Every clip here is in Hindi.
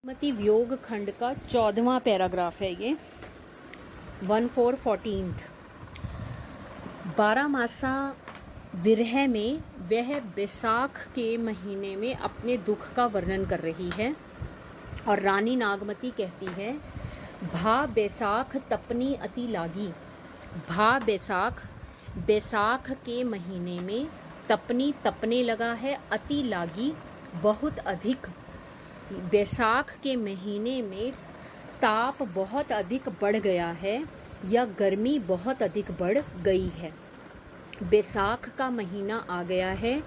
मति वियोग खंड का 14वां पैराग्राफ है ये 1414। 12 मासा विरह में वह बैसाख के महीने में अपने दुख का वर्णन कर रही है और रानी नागमती कहती है, भा बैसाख तपनी अति लागी। भा बैसाख, बैसाख के महीने में तपनी तपने लगा है, अति लागी बहुत अधिक। बैसाख के महीने में ताप बहुत अधिक बढ़ गया है या गर्मी बहुत अधिक बढ़ गई है। बैसाख का महीना आ गया है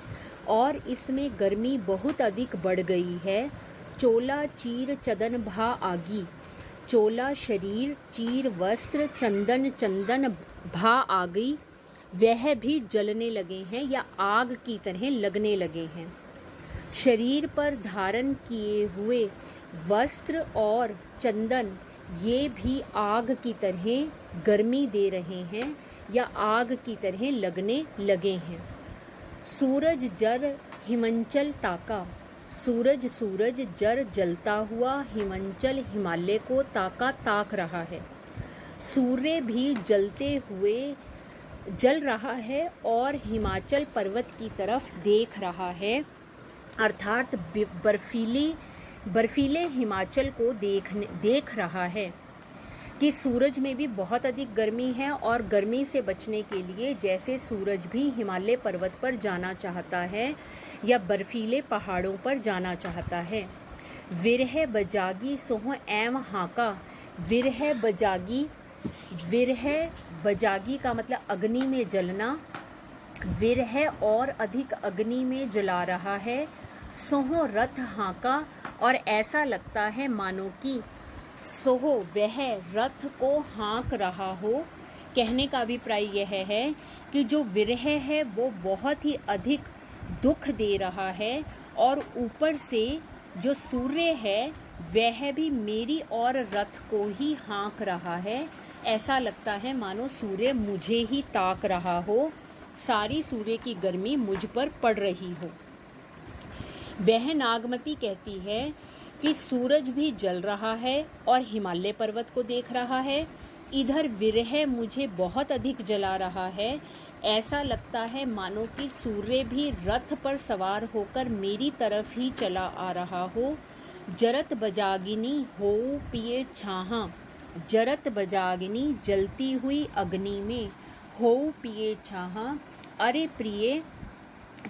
और इसमें गर्मी बहुत अधिक बढ़ गई है। चोला चीर चदन भा आगी। चोला शरीर, चीर वस्त्र, चंदन चंदन भा आ गई, वह भी जलने लगे हैं या आग की तरह लगने लगे हैं। शरीर पर धारण किए हुए वस्त्र और चंदन ये भी आग की तरह गर्मी दे रहे हैं या आग की तरह लगने लगे हैं। सूरज जर हिमांचल ताका। सूरज सूरज जर जलता हुआ, हिमांचल हिमालय को ताका ताक रहा है। सूर्य भी जलते हुए जल रहा है और हिमाचल पर्वत की तरफ देख रहा है, अर्थात बर्फीले हिमाचल को देख रहा है कि सूरज में भी बहुत अधिक गर्मी है और गर्मी से बचने के लिए जैसे सूरज भी हिमालय पर्वत पर जाना चाहता है या बर्फीले पहाड़ों पर जाना चाहता है। विरह बजागी सोह एम हाका। विरह बजागी, विरह बजागी का मतलब अग्नि में जलना। विरह और अधिक अग्नि में जला रहा है। सोहो रथ हाँका, और ऐसा लगता है मानो कि सोहो वह रथ को हाँक रहा हो। कहने का अभिप्राय यह है कि जो विरह है वो बहुत ही अधिक दुख दे रहा है और ऊपर से जो सूर्य है वह भी मेरी और रथ को ही हाँक रहा है। ऐसा लगता है मानो सूर्य मुझे ही ताक रहा हो, सारी सूर्य की गर्मी मुझ पर पड़ रही हो। वह नागमती कहती है कि सूरज भी जल रहा है और हिमालय पर्वत को देख रहा है। इधर विरह मुझे बहुत अधिक जला रहा है। ऐसा लगता है मानो कि सूर्य भी रथ पर सवार होकर मेरी तरफ ही चला आ रहा हो। जरत बजागिनी हो पिए छाहा। जरत बजागिनी जलती हुई अग्नि में, हो पिए छाहा अरे प्रिय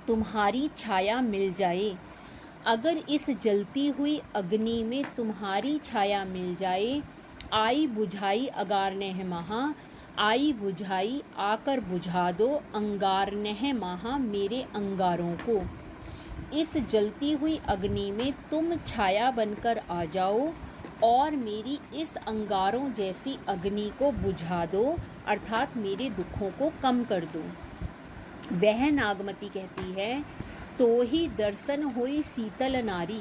तुम्हारी छाया मिल जाए। अगर इस जलती हुई अग्नि में तुम्हारी छाया मिल जाए। आई बुझाई अगारनेह महा। आई बुझाई आकर बुझा दो, अंगारनेह महा मेरे अंगारों को। इस जलती हुई अग्नि में तुम छाया बनकर आ जाओ और मेरी इस अंगारों जैसी अग्नि को बुझा दो, अर्थात मेरे दुखों को कम कर दो। वह नागमती कहती है, तो ही दर्शन हुई शीतल नारी।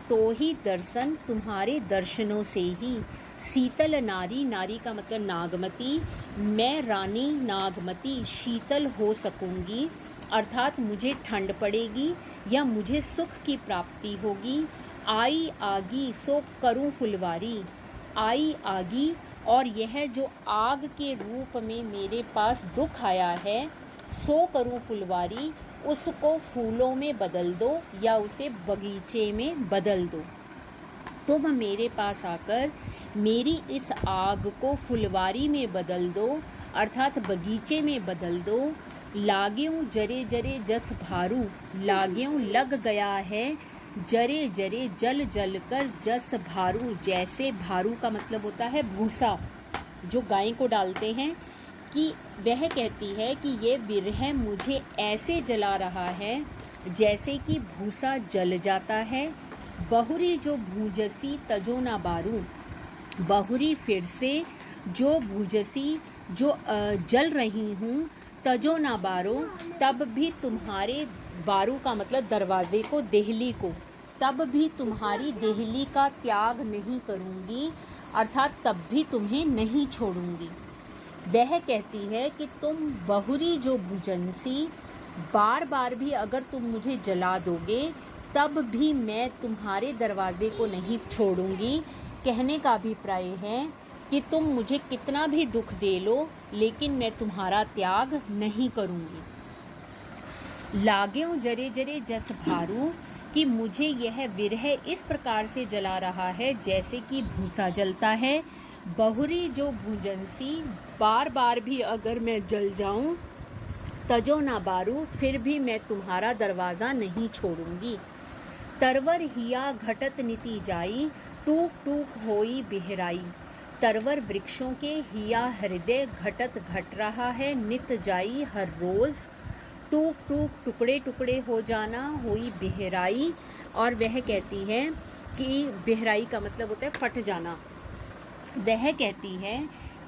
तो ही दर्शन, तुम्हारे दर्शनों से ही शीतल नारी, नारी का मतलब नागमती, मैं रानी नागमती शीतल हो सकूंगी, अर्थात मुझे ठंड पड़ेगी या मुझे सुख की प्राप्ति होगी। आई आगी सो करूं फुलवारी। आई आगी, और यह जो आग के रूप में मेरे पास दुख आया है, सो करूं फुलवारी, उसको फूलों में बदल दो या उसे बगीचे में बदल दो। तुम मेरे पास आकर मेरी इस आग को फुलवारी में बदल दो, अर्थात बगीचे में बदल दो। लाग्यों जरे जरे जस भारू। लाग्यों लग गया है, जरे जरे जल जल कर जस भारू, जैसे भारू का मतलब होता है भूसा जो गाय को डालते हैं, कि वह कहती है कि ये विरह मुझे ऐसे जला रहा है जैसे कि भूसा जल जाता है। बहुरी जो भूजसी तजो ना बारू। बहुरी फिर से, जो भूजसी जो जल रही हूँ, तजो ना बारो तब भी तुम्हारे, बारू का मतलब दरवाजे को, देहली को, तब भी तुम्हारी देहली का त्याग नहीं करूँगी, अर्थात तब भी तुम्हें नहीं छोड़ूंगी। वह कहती है कि तुम बहुरी जो भुजंसी, बार बार भी अगर तुम मुझे जला दोगे तब भी मैं तुम्हारे दरवाजे को नहीं छोड़ूंगी। कहने का अभिप्राय है कि तुम मुझे कितना भी दुख दे लो, लेकिन मैं तुम्हारा त्याग नहीं करूंगी। लाग्यों जरे जरे जस भारू, कि मुझे यह विरह इस प्रकार से जला रहा है जैसे कि भूसा जलता है। बहुरी जो भूजनसी, बार बार भी अगर मैं जल जाऊं, तजो ना बारू, फिर भी मैं तुम्हारा दरवाज़ा नहीं छोड़ूंगी। तरवर हिया घटत नीति जाई, टूक टूक होई बिहराई। तरवर वृक्षों के हिया हृदय घटत घट रहा है, नित जाई हर रोज़। टूक टूक टुकड़े टुकड़े हो जाना, हुई बिहराई। और वह कहती है कि बिहराई का मतलब होता है फट जाना। वह कहती है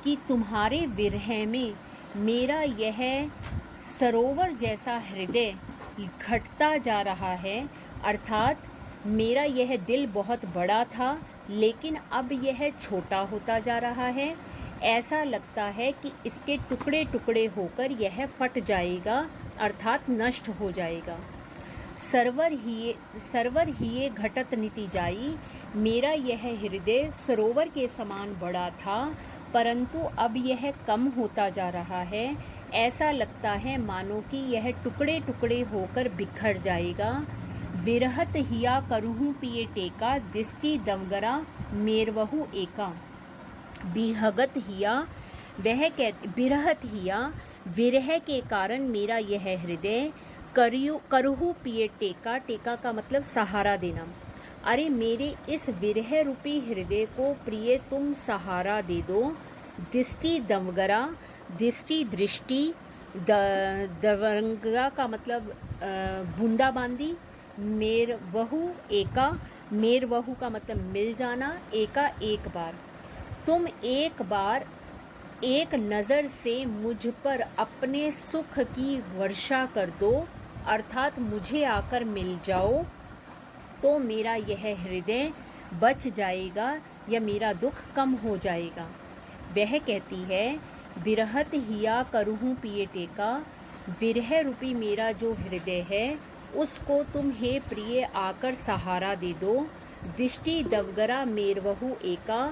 कि तुम्हारे विरह में मेरा यह सरोवर जैसा हृदय घटता जा रहा है, अर्थात मेरा यह दिल बहुत बड़ा था लेकिन अब यह छोटा होता जा रहा है। ऐसा लगता है कि इसके टुकड़े टुकड़े होकर यह फट जाएगा, अर्थात नष्ट हो जाएगा। सरवर हिये घटत नीति जाई, मेरा यह हृदय सरोवर के समान बड़ा था परंतु अब यह कम होता जा रहा है। ऐसा लगता है मानो कि यह टुकड़े टुकड़े होकर बिखर जाएगा। विरहत हिया करूँ पिए टेका, दिष्टि दमगरा मेरवहु एका। बिहगत हिया, वह बिरहत हिया, विरह के कारण मेरा यह हृदय करहु पिए टेका। टेका का मतलब सहारा देना। अरे मेरे इस विरह रूपी हृदय को प्रिय तुम सहारा दे दो। दिष्टि दमगरा, दिष्टि दृष्टि, दवंगरा का मतलब बूंदाबांदी। मेरवहु एका, मेरवहु का मतलब मिल जाना, एका एक बार। तुम एक बार एक नज़र से मुझ पर अपने सुख की वर्षा कर दो, अर्थात मुझे आकर मिल जाओ तो मेरा यह हृदय बच जाएगा या मेरा दुख कम हो जाएगा। वह कहती है विरहत हिया करूँ पिए टेका, विरह रूपी मेरा जो हृदय है उसको तुम हे प्रिय आकर सहारा दे दो। दृष्टि दवगरा मेरवहु एका,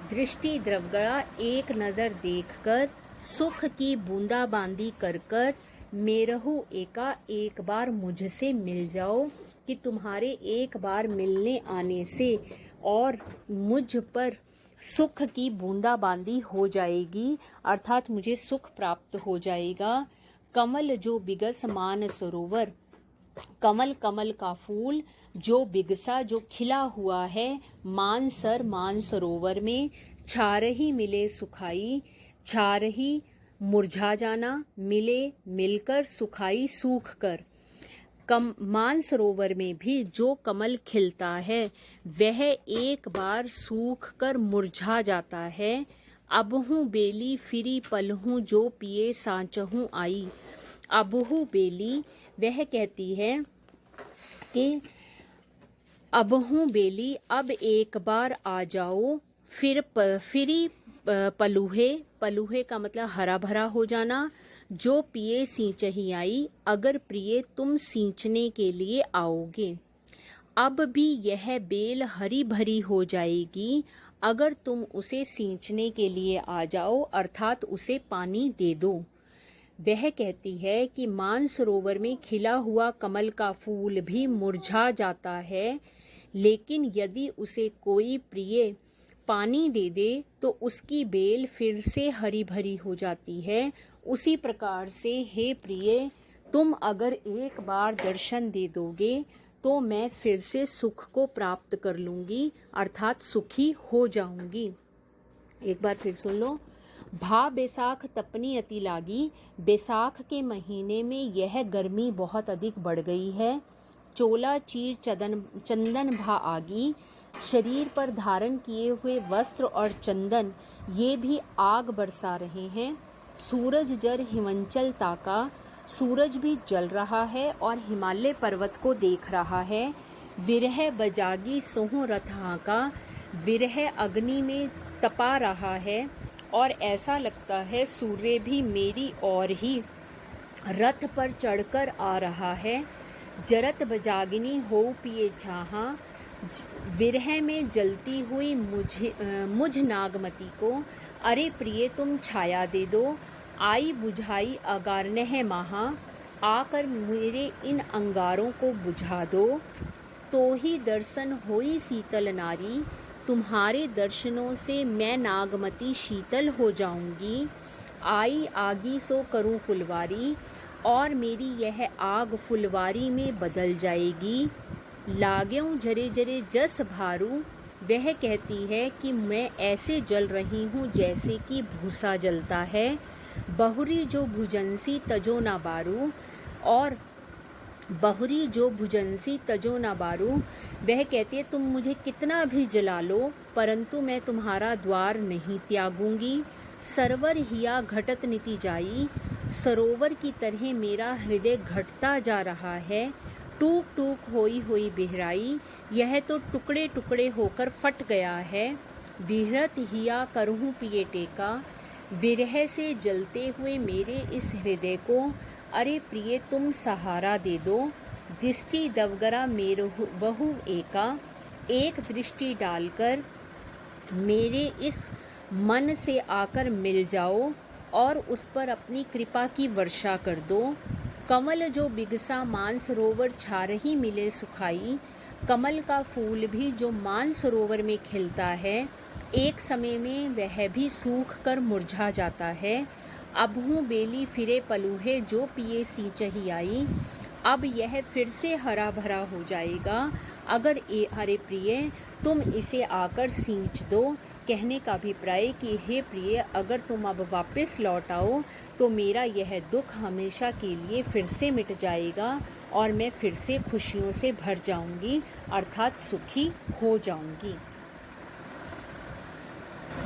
दृष्टि द्रवगरा एक नज़र देखकर, सुख की बूंदाबांदी कर कर, मेरहु एका एक बार मुझसे मिल जाओ। कि तुम्हारे एक बार मिलने आने से और मुझ पर सुख की बूंदाबांदी हो जाएगी, अर्थात मुझे सुख प्राप्त हो जाएगा। कमल जो बिगस मान सरोवर, कमल कमल का फूल जो बिगसा जो खिला हुआ है, मानसर मान सरोवर में, छारही मिले सुखाई, छारही मुरझा जाना, मिले मिलकर, सुखाई सूख कर। मान सरोवर में भी जो कमल खिलता है वह एक बार सूख कर मुरझा जाता है। अबहू बेली फिरी पलहूँ जो पिए सांचहूँ आई। अबहू बेली, वह कहती है कि अबहू बेली, अब एक बार आ जाओ। फिरी पलूहे, पलूहे का मतलब हरा भरा हो जाना। जो पिए सींचही आई, अगर प्रिय तुम सींचने के लिए आओगे। अब भी यह बेल हरी भरी हो जाएगी अगर तुम उसे सींचने के लिए आ जाओ, अर्थात उसे पानी दे दो। वह कहती है कि मानसरोवर में खिला हुआ कमल का फूल भी मुरझा जाता है, लेकिन यदि उसे कोई प्रिय पानी दे दे तो उसकी बेल फिर से हरी भरी हो जाती है। उसी प्रकार से हे प्रिय, तुम अगर एक बार दर्शन दे दोगे तो मैं फिर से सुख को प्राप्त कर लूँगी, अर्थात सुखी हो जाऊँगी। एक बार फिर सुन लो। भा बैसाख तपनी अति लागी, बैसाख के महीने में यह गर्मी बहुत अधिक बढ़ गई है। चोला चीर चंदन भा आगी, शरीर पर धारण किए हुए वस्त्र और चंदन ये भी आग बरसा रहे हैं। सूरज जर हिमांचल ताका, सूरज भी जल रहा है और हिमालय पर्वत को देख रहा है। विरह बजागी सोह रथा का, विरह अग्नि में तपा रहा है और ऐसा लगता है सूर्य भी मेरी ओर ही रथ पर चढ़कर आ रहा है। जरत बजागिनी हो पिए छाहा, विरह में जलती हुई मुझ नागमती को, अरे प्रिय तुम छाया दे दो, आई बुझाई अगारनह माहा, आकर मेरे इन अंगारों को बुझा दो। तो ही दर्शन होई शीतल नारी, तुम्हारे दर्शनों से मैं नागमती शीतल हो जाऊंगी। आई आगी सो करूं फुलवारी, और मेरी यह आग फुलवारी में बदल जाएगी। लाग्यों जरे जरे जस भारू, वह कहती है कि मैं ऐसे जल रही हूँ जैसे कि भूसा जलता है। बहुरी जो भुजंसी तजो ना बारू, और बहुरी जो भुजंसी तजो ना बारू, वह कहती है तुम मुझे कितना भी जला लो परंतु मैं तुम्हारा द्वार नहीं त्यागूंगी। सरवर हिया घटत नीति जाई, सरोवर की तरह मेरा हृदय घटता जा रहा है। टूक टूक होई होई बिहराई, यह तो टुकड़े टुकड़े होकर फट गया है। बिहरत हिया करहूँ पिए टेका, विरह से जलते हुए मेरे इस हृदय को, अरे प्रिय तुम सहारा दे दो। दृष्टि दवगरा मेरु वहु एका, एक दृष्टि डालकर मेरे इस मन से आकर मिल जाओ और उस पर अपनी कृपा की वर्षा कर दो। कमल जो बिगसा मानसरोवर छारही मिले सुखाई, कमल का फूल भी जो मानसरोवर में खिलता है एक समय में वह भी सूख कर मुरझा जाता है। अब हूँ बेली फिरे पलूहे जो पिए सींचही आई, अब यह फिर से हरा भरा हो जाएगा अगर हरे प्रिय तुम इसे आकर सींच दो। कहने का अभिप्राय कि हे प्रिय अगर तुम अब वापस लौट आओ तो मेरा यह दुख हमेशा के लिए फिर से मिट जाएगा और मैं फिर से खुशियों से भर जाऊंगी अर्थात सुखी हो जाऊंगी।